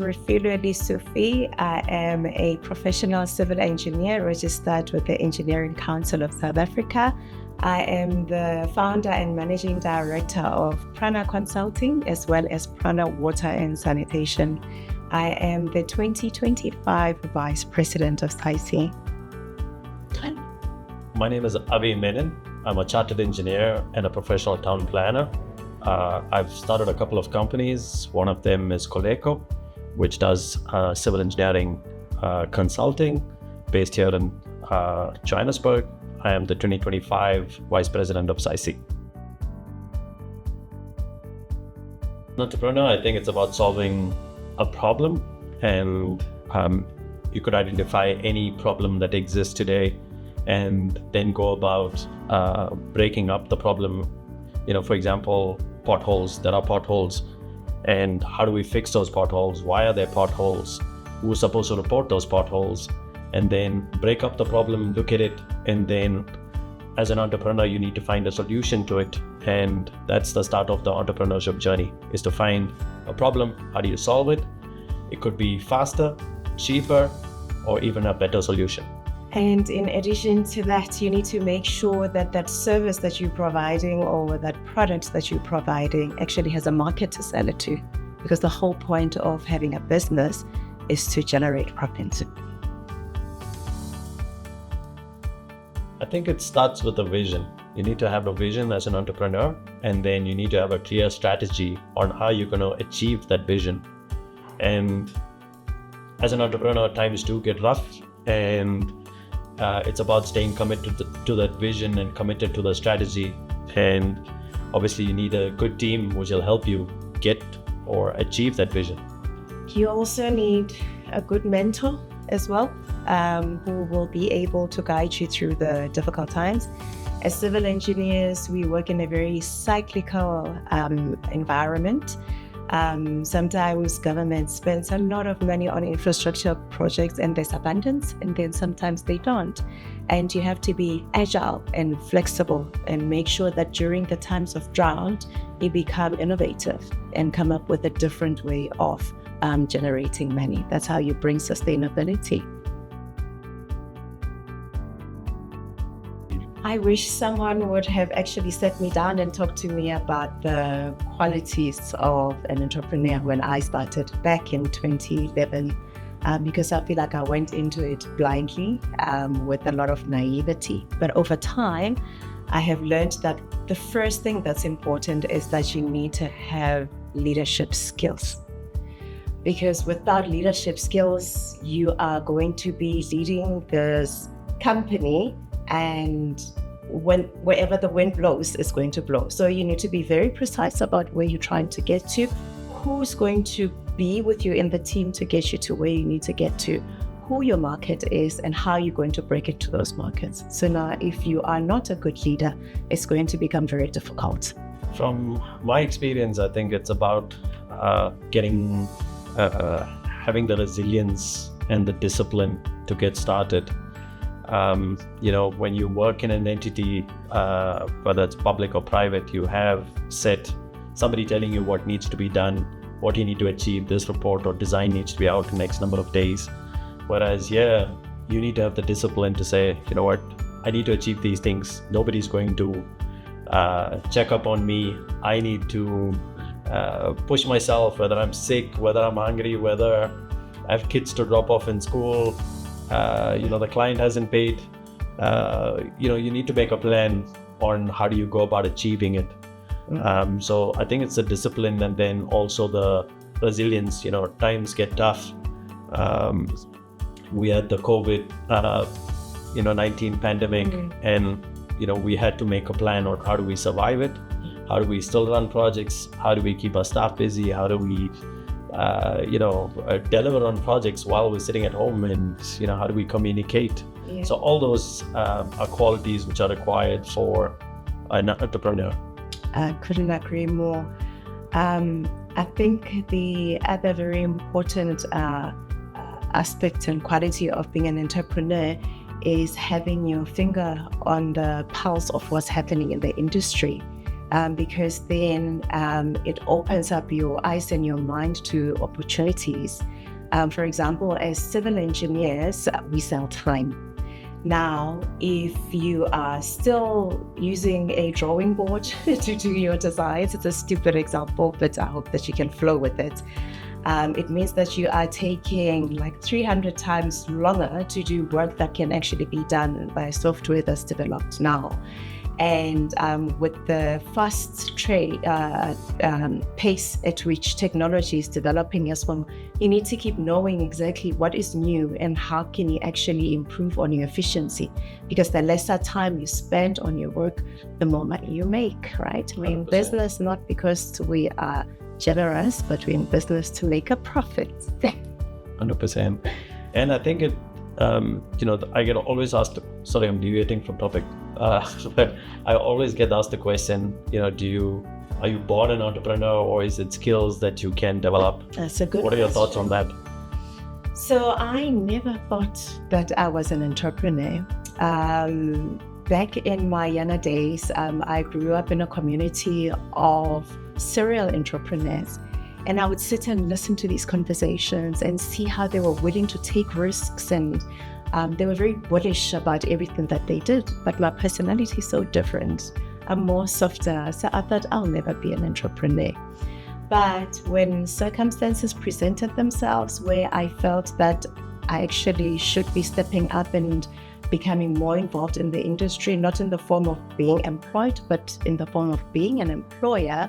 Refilwe Lesufi. I am a professional civil engineer registered with the Engineering Council of South Africa. I am the founder and managing director of Prana Consulting as well as Prana Water and Sanitation. I am the 2025 Vice President of SAICE. My name is Avi Menon. I'm a chartered engineer and a professional town planner. I've started a couple of companies. One of them is Coleco, which does civil engineering consulting based here in Johannesburg. I am the 2025 Vice President of SAICE. An entrepreneur, I think it's about solving a problem, and you could identify any problem that exists today and then go about breaking up the problem. For example, potholes. There are potholes, and how do we fix those potholes? Why are there potholes? Who's supposed to report those potholes? And then break up the problem, look at it, and then as an entrepreneur, you need to find a solution to it. And that's the start of the entrepreneurship journey, is to find a problem. How do you solve it? It could be faster, cheaper, or even a better solution. And in addition to that, you need to make sure that that service that you're providing or that product that you're providing actually has a market to sell it to. Because the whole point of having a business is to generate profit. I think it starts with a vision. You need to have a vision as an entrepreneur, and then you need to have a clear strategy on how you're going to achieve that vision. And as an entrepreneur, times do get rough, and it's about staying committed to that vision and committed to the strategy. And obviously you need a good team which will help you get or achieve that vision. You also need a good mentor as well, who will be able to guide you through the difficult times. As civil engineers, we work in a very cyclical environment. Sometimes government spends a lot of money on infrastructure projects and there's abundance, and then sometimes they don't. And you have to be agile and flexible and make sure that during the times of drought, you become innovative and come up with a different way of generating money. That's how you bring sustainability. I wish someone would have actually sat me down and talked to me about the qualities of an entrepreneur when I started back in 2011, because I feel like I went into it blindly with a lot of naivety. But over time, I have learned that the first thing that's important is that you need to have leadership skills. Because without leadership skills, you are going to be leading this company, and wherever the wind blows, it's going to blow. So you need to be very precise about where you're trying to get to, who's going to be with you in the team to get you to where you need to get to, who your market is, and how you're going to break it to those markets. So now, if you are not a good leader, it's going to become very difficult. From my experience, I think it's about having the resilience and the discipline to get started. When you work in an entity, whether it's public or private, you have somebody telling you what needs to be done, what you need to achieve. This report or design needs to be out in next number of days. Whereas here, you need to have the discipline to say, you know what, I need to achieve these things. Nobody's going to check up on me. I need to push myself, whether I'm sick, whether I'm hungry, whether I have kids to drop off in school, the client hasn't paid. You need to make a plan on how do you go about achieving it. So I think it's the discipline, and then also the resilience. Times get tough. We had the COVID-19 pandemic, and we had to make a plan on how do we survive it. How do we still run projects? How do we keep our staff busy? How do we, deliver on projects while we're sitting at home? And, how do we communicate? Yeah. So all those are qualities which are required for an entrepreneur. I couldn't agree more. I think the other very important aspect and quality of being an entrepreneur is having your finger on the pulse of what's happening in the industry. because then it opens up your eyes and your mind to opportunities. For example, as civil engineers, we sell time. Now, if you are still using a drawing board to do your designs, it's a stupid example, but I hope that you can flow with it. It means that you are taking like 300 times longer to do work that can actually be done by software that's developed now. And with the fast pace at which technology is developing as well, you need to keep knowing exactly what is new and how can you actually improve on your efficiency, because the lesser time you spend on your work, the more money you make, right? We're in business not because we are generous, but we're in business to make a profit. 100%. And I think it, I get always asked, sorry, I'm deviating from topic, but I always get asked the question, are you born an entrepreneur, or is it skills that you can develop? That's a good What are your thoughts on that? So I never thought that I was an entrepreneur. Back in my younger days, I grew up in a community of serial entrepreneurs. And I would sit and listen to these conversations and see how they were willing to take risks, and they were very bullish about everything that they did. But my personality is so different. I'm more softer. So I thought I'll never be an entrepreneur. But when circumstances presented themselves where I felt that I actually should be stepping up and becoming more involved in the industry, not in the form of being employed, but in the form of being an employer,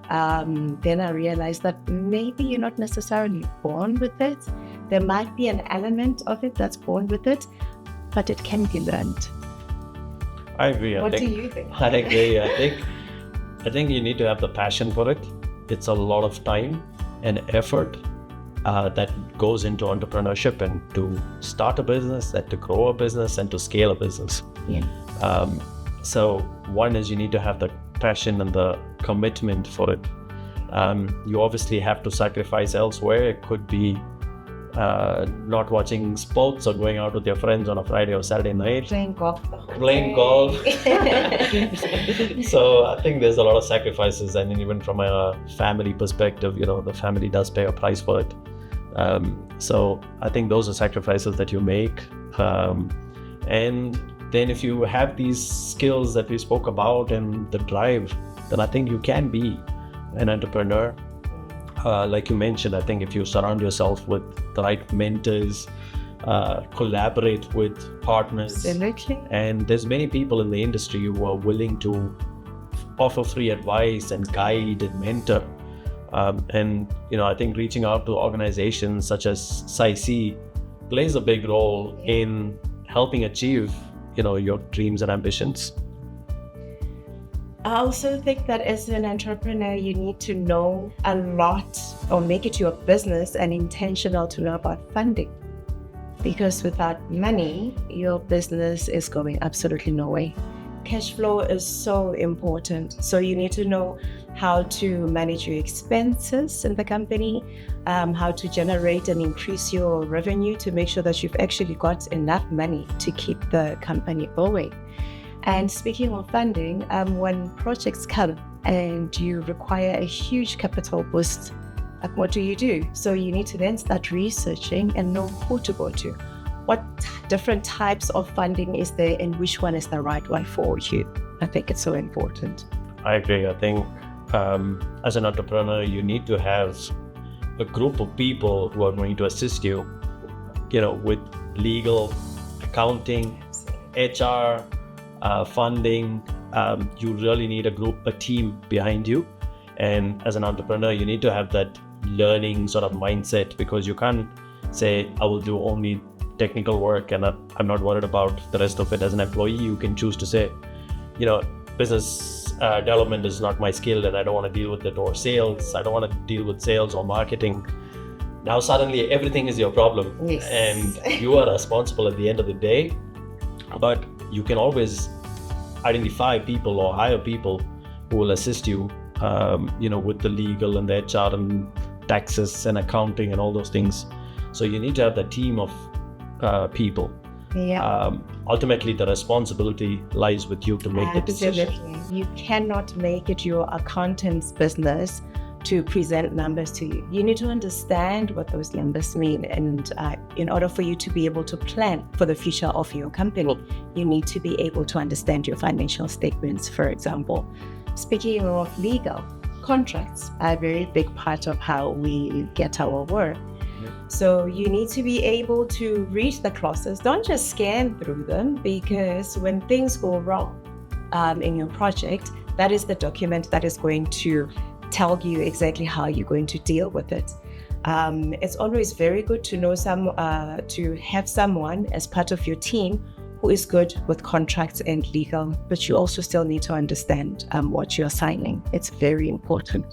then I realized that maybe you're not necessarily born with it. There might be an element of it that's born with it, but it can be learned. I agree. What do you think? I agree. I think you need to have the passion for it. It's a lot of time and effort that goes into entrepreneurship, and to start a business, and to grow a business, and to scale a business. Yeah. So one is you need to have the passion and the commitment for it. You obviously have to sacrifice elsewhere. It could be not watching sports or going out with your friends on a Friday or Saturday night. Playing golf. So I think there's a lot of sacrifices, and even from a family perspective, the family does pay a price for it. So I think those are sacrifices that you make. And then if you have these skills that we spoke about and the drive, then I think you can be an entrepreneur. Like you mentioned, I think if you surround yourself with the right mentors, collaborate with partners. Absolutely. And there's many people in the industry who are willing to offer free advice and guide and mentor. I think reaching out to organizations such as SAICE plays a big role in helping achieve, your dreams and ambitions. I also think that as an entrepreneur, you need to know a lot, or make it your business and intentional to know about funding. Because without money, your business is going absolutely nowhere. Cash flow is so important. So you need to know how to manage your expenses in the company, how to generate and increase your revenue to make sure that you've actually got enough money to keep the company going. And speaking of funding, when projects come and you require a huge capital boost, what do you do? So you need to then start researching and know who to go to. What different types of funding is there, and which one is the right one for you? I think it's so important. I agree. I think as an entrepreneur, you need to have a group of people who are going to assist you, with legal, accounting, HR, funding. You really need a team behind you. And as an entrepreneur, you need to have that learning sort of mindset, because you can't say, I will do only technical work and I'm not worried about the rest of it. As an employee, you can choose to say, business development is not my skill and I don't want to deal with it, or sales, I don't want to deal with sales or marketing. Now suddenly everything is your problem. Yes. And you are responsible at the end of the day. But you can always identify people or hire people who will assist you, with the legal and the HR and taxes and accounting and all those things. So you need to have that team of people. Ultimately the responsibility lies with you to make the decision. Absolutely. You cannot make it your accountant's business to present numbers to you. You need to understand what those numbers mean. And in order for you to be able to plan for the future of your company, you need to be able to understand your financial statements, for example. Speaking of legal, contracts are a very big part of how we get our work. So you need to be able to read the clauses. Don't just scan through them, because when things go wrong in your project, that is the document that is going to tell you exactly how you're going to deal with it. It's always very good to know to have someone as part of your team who is good with contracts and legal, but you also still need to understand what you're signing. It's very important.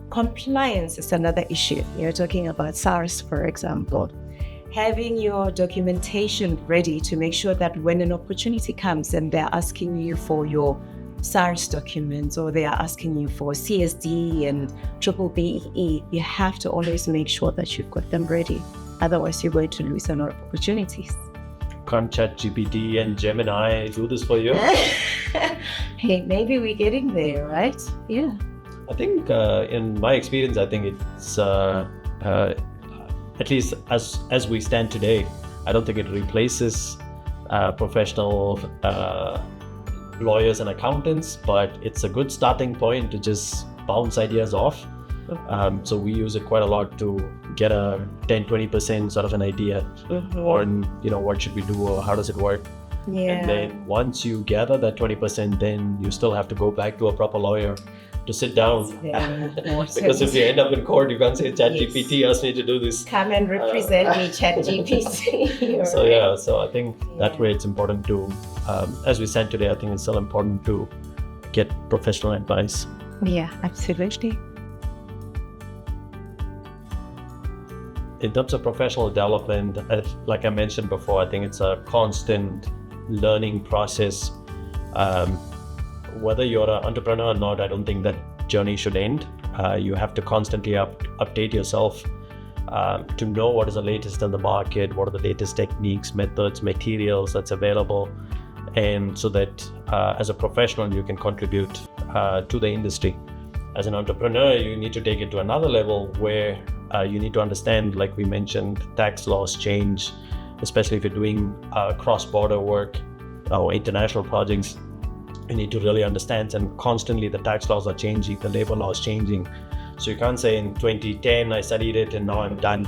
Compliance is another issue. You're talking about SARS, for example. Having your documentation ready to make sure that when an opportunity comes and they're asking you for your SARS documents, or they are asking you for CSD and BBBE, you have to always make sure that you've got them ready. Otherwise, you're going to lose a lot of opportunities. Can't ChatGPT and Gemini do this for you? Hey, maybe we're getting there, right? Yeah. I think in my experience, I think it's at least as we stand today, I don't think it replaces professional lawyers and accountants, but it's a good starting point to just bounce ideas off. So we use it quite a lot to get a 10-20% sort of an idea on, what should we do or how does it work. Yeah. And then once you gather that 20%, then you still have to go back to a proper lawyer to sit down. Because if you end up in court, you can't say ChatGPT asked me to do this. Come and represent me, ChatGPT. So I think that way it's important to, as we said today, I think it's still important to get professional advice. Yeah, absolutely. In terms of professional development, like I mentioned before, I think it's a constant learning process. Whether you're an entrepreneur or not, I don't think that journey should end. You have to constantly update yourself to know what is the latest in the market, what are the latest techniques, methods, materials that's available, and so that as a professional you can contribute to the industry. As an entrepreneur, you need to take it to another level where you need to understand, like we mentioned, tax laws change, especially if you're doing cross-border work or international projects. You need to really understand, and constantly the tax laws are changing, the labor laws changing. So you can't say in 2010 I studied it and now I'm done.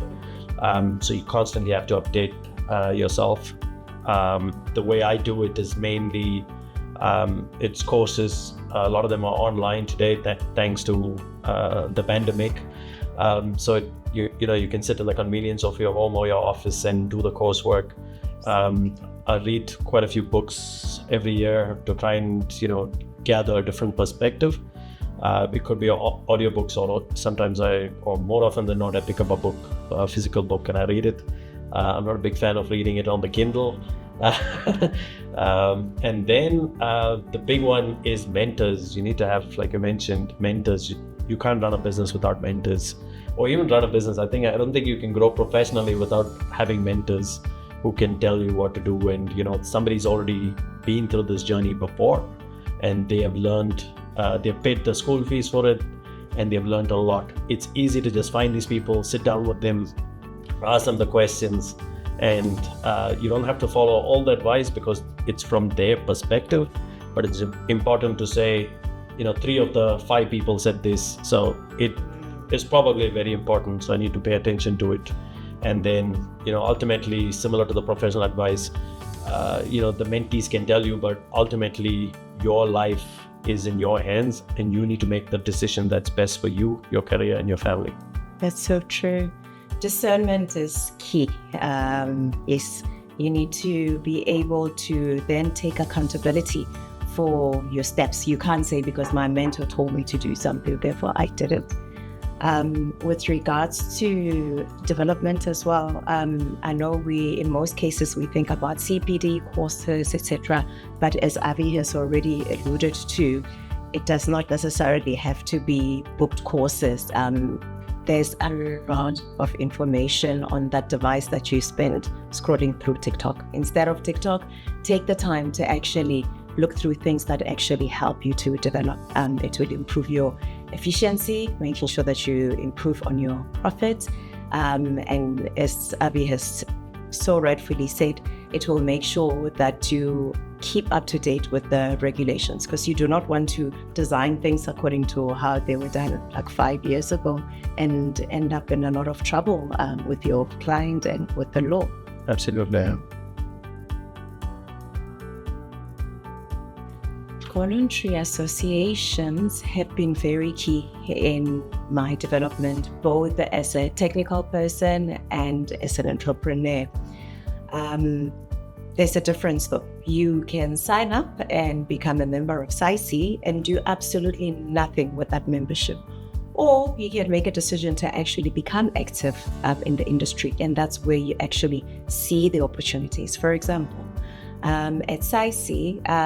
So you constantly have to update yourself. The way I do it is mainly it's courses. A lot of them are online today, thanks to the pandemic. So you can sit in the convenience of your home or your office and do the coursework. I read quite a few books every year to try and gather a different perspective. It could be audiobooks, or sometimes or more often than not, I pick up a book, a physical book, and I read it. I'm not a big fan of reading it on the Kindle. And then the big one is mentors. You need to have, like you mentioned, mentors. You can't run a business without mentors, or even run a business. I don't think you can grow professionally without having mentors who can tell you what to do. And somebody's already been through this journey before, and they have learned. They've paid the school fees for it, and they've learned a lot. It's easy to just find these people, sit down with them, ask them the questions, and you don't have to follow all the advice because it's from their perspective. But it's important to say, 3 of the 5 people said this, so it is probably very important. So I need to pay attention to it. And then, ultimately, similar to the professional advice, the mentees can tell you, but ultimately your life is in your hands, and you need to make the decision that's best for you, your career, and your family. That's so true. Discernment is key. Yes, you need to be able to then take accountability for your steps. You can't say, because my mentor told me to do something, therefore I did it. With regards to development as well, I know in most cases we think about CPD courses, etc. But as Avi has already alluded to, it does not necessarily have to be booked courses. there's a lot of information on that device that you spend scrolling through TikTok. Instead of TikTok, take the time to actually look through things that actually help you to develop. It will improve your efficiency, making sure that you improve on your profits. And as Avi has so rightfully said, it will make sure that you keep up to date with the regulations, because you do not want to design things according to how they were done like 5 years ago and end up in a lot of trouble with your client and with the law. Absolutely. Voluntary associations have been very key in my development, both as a technical person and as an entrepreneur. There's a difference though. You can sign up and become a member of SAICE and do absolutely nothing with that membership. Or you can make a decision to actually become active in the industry, and that's where you actually see the opportunities. For example, at SAICE,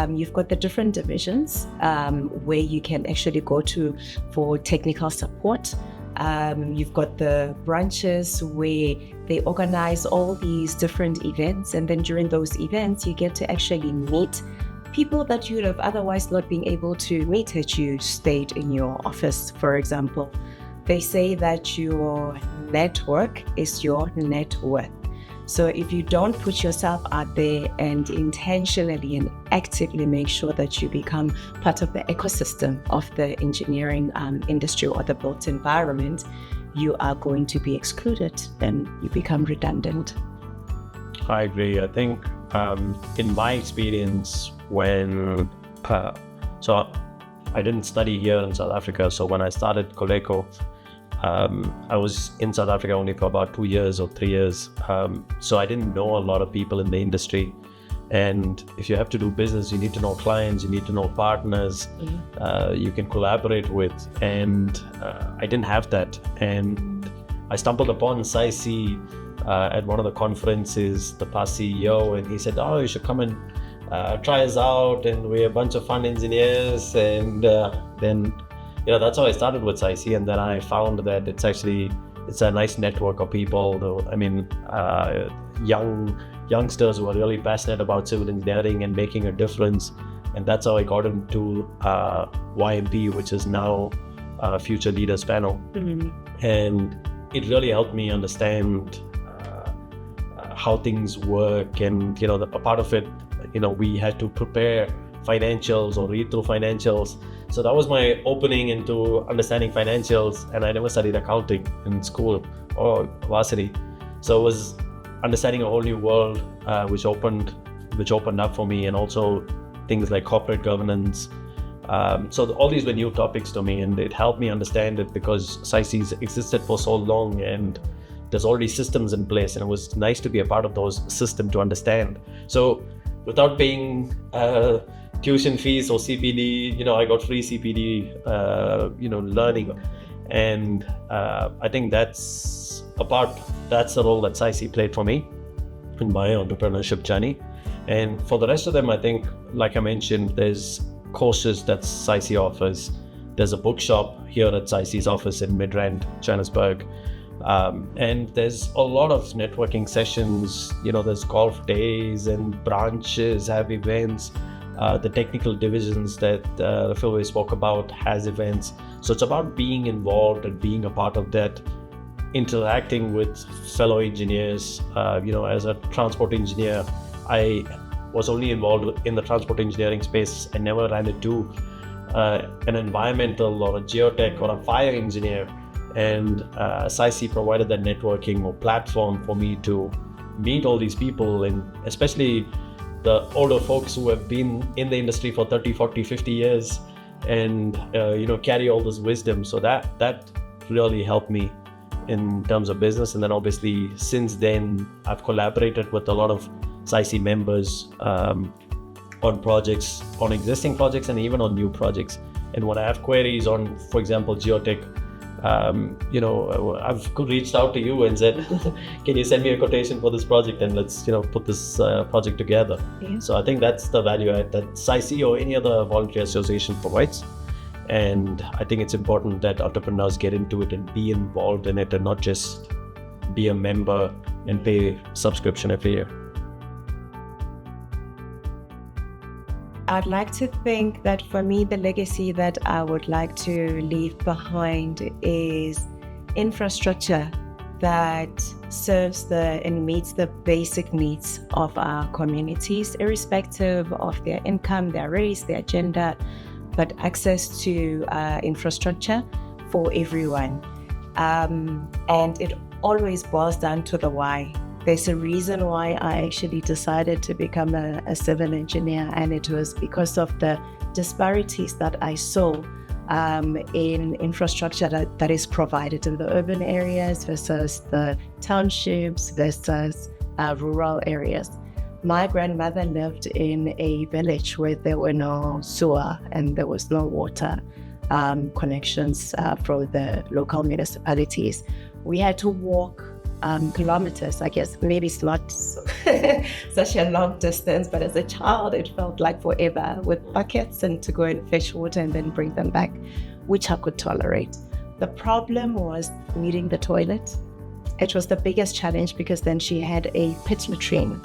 you've got the different divisions where you can actually go to for technical support. You've got the branches where they organize all these different events, and then during those events you get to actually meet people that you would have otherwise not been able to meet had you stayed in your office. For example, they say that your network is your net worth. So if you don't put yourself out there and intentionally and actively make sure that you become part of the ecosystem of the engineering industry or the built environment, you are going to be excluded and you become redundant. I agree. I think in my experience, when so I didn't study here in South Africa, so when I started Coleco, I was in South Africa only for about 2 years or 3 years, so I didn't know a lot of people in the industry. And if you have to do business, you need to know clients, you need to know partners, you can collaborate with, and I didn't have that. And I stumbled upon SAICE at one of the conferences, the past CEO, and he said, oh, you should come and try us out, and we're a bunch of fun engineers. And then that's how I started with SAICE, and then I found that it's a nice network of people, though. I mean, youngsters who are really passionate about civil engineering and making a difference, and that's how I got into YMP, which is now Future Leaders Panel. And it really helped me understand how things work, and a part of it, we had to prepare financials or read through financials. So that was my opening into understanding financials, and I never studied accounting in school or varsity. So it was understanding a whole new world, which opened up for me, and also things like corporate governance. So all these were new topics to me, and it helped me understand it because SAICE existed for so long, and there's already systems in place, and it was nice to be a part of those systems to understand. So without paying tuition fees or CPD, I got free CPD, learning. And I think that's the role that SAICE played for me in my entrepreneurship journey. And for the rest of them, I think, like I mentioned, there's courses that SAICE offers. There's a bookshop here at SAICE's office in Midrand, Johannesburg. And there's a lot of networking sessions. There's golf days, and branches have events. The technical divisions that Refilwe spoke about has events. So it's about being involved and being a part of that, interacting with fellow engineers. As a transport engineer, I was only involved in the transport engineering space. I never ran into an environmental or a geotech or a fire engineer. And SAICE provided that networking or platform for me to meet all these people, and especially the older folks who have been in the industry for 30, 40, 50 years and, carry all this wisdom. So that really helped me in terms of business. And then obviously since then, I've collaborated with a lot of SAICE members on projects, on existing projects, and even on new projects. And when I have queries on, for example, geotech, I've reached out to you and said, can you send me a quotation for this project, and let's put this project together. So I think that's the value add that SAICE or any other voluntary association provides. And I think it's important that entrepreneurs get into it and be involved in it and not just be a member and pay subscription every year. I'd like to think that for me, the legacy that I would like to leave behind is infrastructure that serves and meets the basic needs of our communities, irrespective of their income, their race, their gender, but access to infrastructure for everyone. And it always boils down to the why. There's a reason why I actually decided to become a civil engineer, and it was because of the disparities that I saw in infrastructure that is provided in the urban areas versus the townships versus rural areas. My grandmother lived in a village where there were no sewer and there was no water connections from the local municipalities. We had to walk kilometers. I guess maybe it's not such a long distance, but as a child it felt like forever, with buckets and to go and fetch water and then bring them back, which I could tolerate. The problem was needing the toilet. It was the biggest challenge because then she had a pit latrine,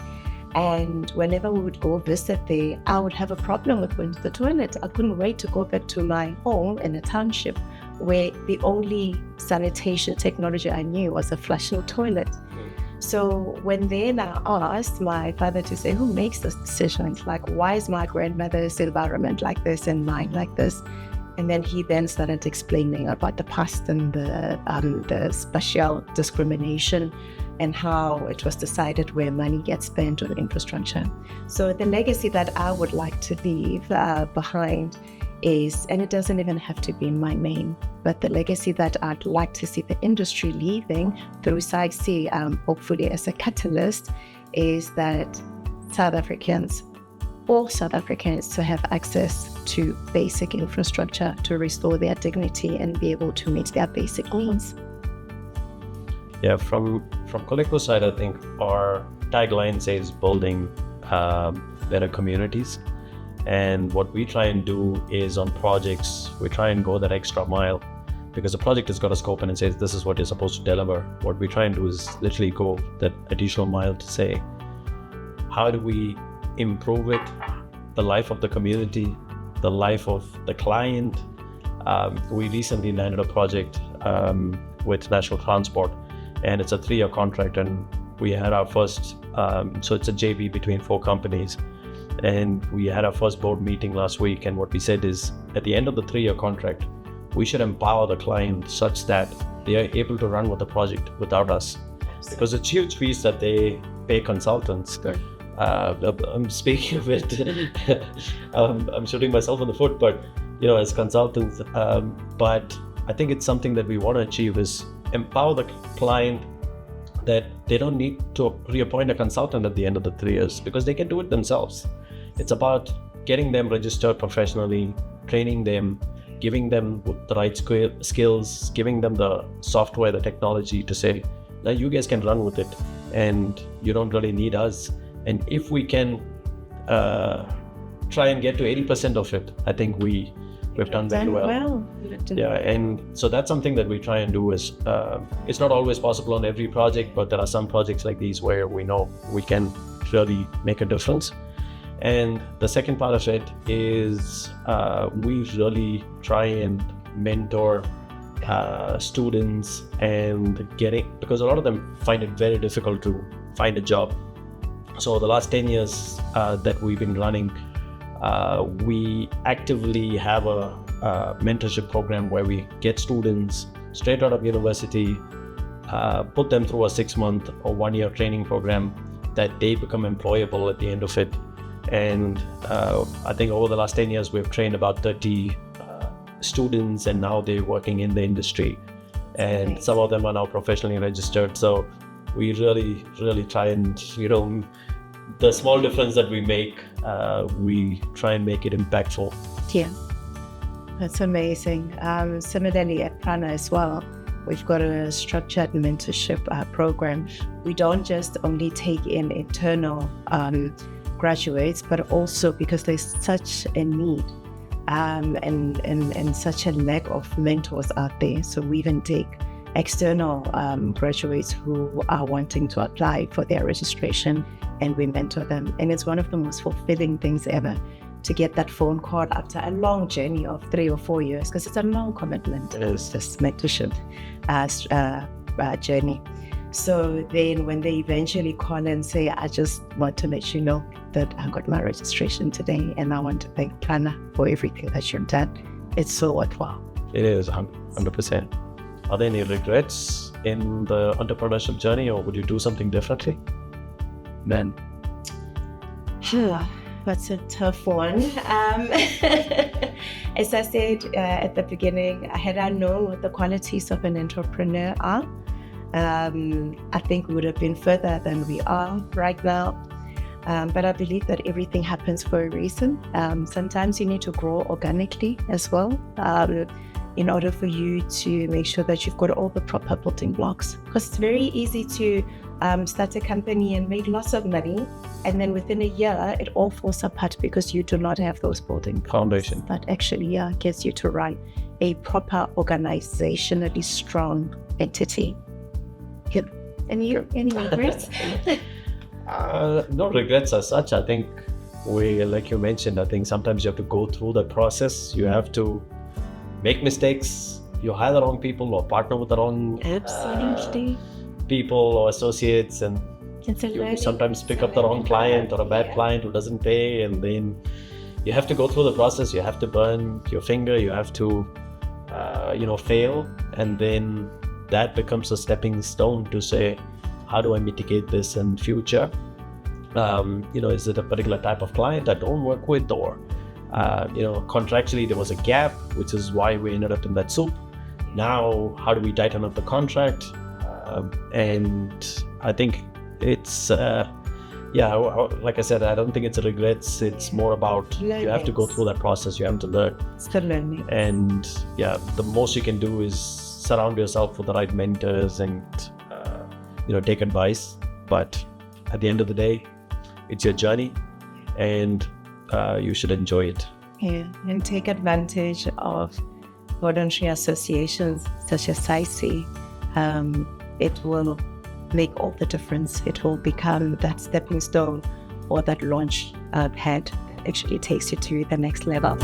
and whenever we would go visit there, I would have a problem with going to the toilet. I couldn't wait to go back to my home in a township where the only sanitation technology I knew was a flushing toilet. So when then I asked my father to say, who makes this decision? Like, why is my grandmother's environment like this and mine like this? And then he then started explaining about the past and the spatial discrimination and how it was decided where money gets spent on infrastructure. So the legacy that I would like to leave behind is, and it doesn't even have to be my name, but the legacy that I'd like to see the industry leaving through SAICE, hopefully as a catalyst, is that all South Africans to have access to basic infrastructure to restore their dignity and be able to meet their basic needs. Yeah, from Coleco's side, I think our tagline says building better communities. And what we try and do is on projects, we try and go that extra mile, because the project has got a scope and it says this is what you're supposed to deliver. What we try and do is literally go that additional mile to say, how do we improve it, the life of the community, the life of the client. We recently landed a project with National Transport, and it's a 3-year contract, and we had our first, so it's a JV between 4 companies. And we had our first board meeting last week, and what we said is, at the end of the 3-year contract, we should empower the client such that they are able to run with the project without us. Because it's huge fees that they pay consultants. I'm speaking of it, I'm shooting myself in the foot, but as consultants, but I think it's something that we want to achieve is empower the client that they don't need to reappoint a consultant at the end of the 3 years, because they can do it themselves. It's about getting them registered professionally, training them, giving them the right skills, giving them the software, the technology to say, now you guys can run with it and you don't really need us. And if we can try and get to 80% of it, I think we've done very well. Yeah, and so that's something that we try and do is, it's not always possible on every project, but there are some projects like these where we know we can really make a difference. And the second part of it is we really try and mentor students and because a lot of them find it very difficult to find a job. So the last 10 years that we've been running, we actively have a mentorship program where we get students straight out of university, put them through a 6-month or 1-year training program that they become employable at the end of it. And I think over the last 10 years, we've trained about 30 students, and now they're working in the industry. And some of them are now professionally registered. So we really, really try and, the small difference that we make, we try and make it impactful. Yeah, that's amazing. Similarly at Prana as well, we've got a structured mentorship program. We don't just only take in internal graduates, but also because there's such a need and such a lack of mentors out there. So we even take external graduates who are wanting to apply for their registration, and we mentor them. And it's one of the most fulfilling things ever to get that phone call after a long journey of 3 or 4 years, because it's a long commitment. It is. This mentorship journey. So then when they eventually call and say, I just want to let you know that I got my registration today and I want to thank Plana for everything that you've done, it's so worthwhile. It is 100%. Are there any regrets in the entrepreneurship journey, or would you do something differently? Then That's a tough one. As I said at the beginning, had I known what the qualities of an entrepreneur are, I think we would have been further than we are right now. But I believe that everything happens for a reason. Sometimes you need to grow organically as well, in order for you to make sure that you've got all the proper building blocks. Because it's very easy to start a company and make lots of money, and then within a year it all falls apart because you do not have those building blocks. Foundation. That actually gets you to run a proper organizationally strong entity. Yep. Any regrets? No regrets as such. I think like you mentioned, I think sometimes you have to go through the process. You have to make mistakes. You hire the wrong people or partner with the wrong Absolutely. people or associates, and It's a you learning. sometimes pick up the wrong client or a bad client who doesn't pay, and then you have to go through the process. You have to burn your finger. You have to fail, and then that becomes a stepping stone to say, how do I mitigate this in future? Is it a particular type of client I don't work with, or contractually there was a gap, which is why we ended up in that soup. Now, how do we tighten up the contract? And I think it's like I said, I don't think it's a regrets. It's more about you have to go through that process. You have to learn. It's the learning. And the most you can do is surround yourself with the right mentors and take advice. But at the end of the day, it's your journey, and you should enjoy it. Yeah, and take advantage of voluntary associations such as SAICE. It will make all the difference. It will become that stepping stone or that launch pad that actually takes you to the next level.